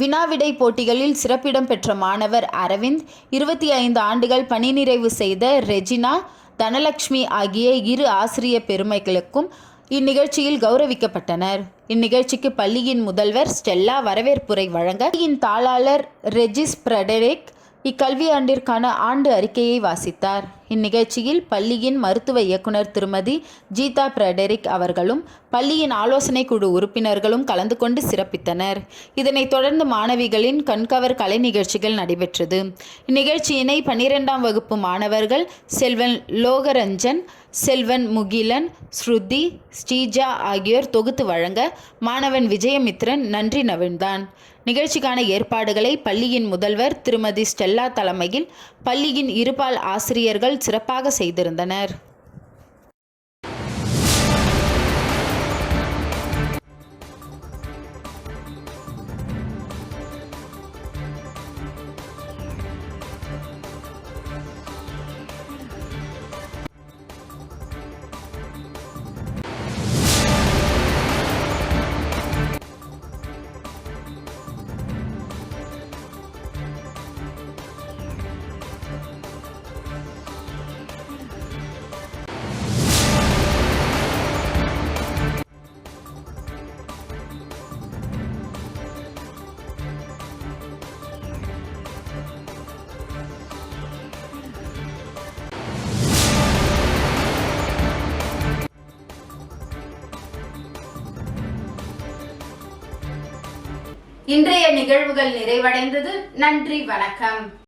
வினாவிடை போட்டிகளில் சிறப்பிடம் பெற்ற மாணவர் அரவிந்த், 25 ஆண்டுகள் பணி நிறைவு செய்த ரெஜினா, தனலட்சுமி ஆகிய 2 ஆசிரிய பெருமைகளுக்கும் இந்நிகழ்ச்சியில் கௌரவிக்கப்பட்டனர். இந்நிகழ்ச்சிக்கு பள்ளியின் முதல்வர் ஸ்டெல்லா வரவேற்புரை வழங்க, பள்ளியின் தாளாளர் ரெஜிஸ் பிரடெரிக் இக்கல்வியாண்டிற்கான ஆண்டு அறிக்கையை வாசித்தார். இந்நிகழ்ச்சியில் பள்ளியின் மருத்துவ இயக்குனர் திருமதி ஜீதா பிரடெரிக் அவர்களும் பள்ளியின் ஆலோசனை குழு உறுப்பினர்களும் கலந்து கொண்டு சிறப்பித்தனர். இதனைத் தொடர்ந்து மாணவிகளின் கண்கவர் கலை நிகழ்ச்சிகள் நடைபெற்றது. இந்நிகழ்ச்சியினை 12ஆம் வகுப்பு மாணவர்கள் செல்வன் லோகரஞ்சன், செல்வன் முகிலன், ஸ்ருதி, ஸ்ரீஜா ஆகியோர் தொகுத்து வழங்க, மாணவன் விஜயமித்ரன் நன்றி நவிழ்ந்தான். நிகழ்ச்சிக்கான ஏற்பாடுகளை பள்ளியின் முதல்வர் திருமதி ஸ்டெல்லா தலைமையில் பள்ளியின் இருபால் ஆசிரியர்கள் சிறப்பாக செய்திருந்தனர். இன்றைய நிகழ்வுகள் நிறைவடைந்தது. நன்றி, வணக்கம்.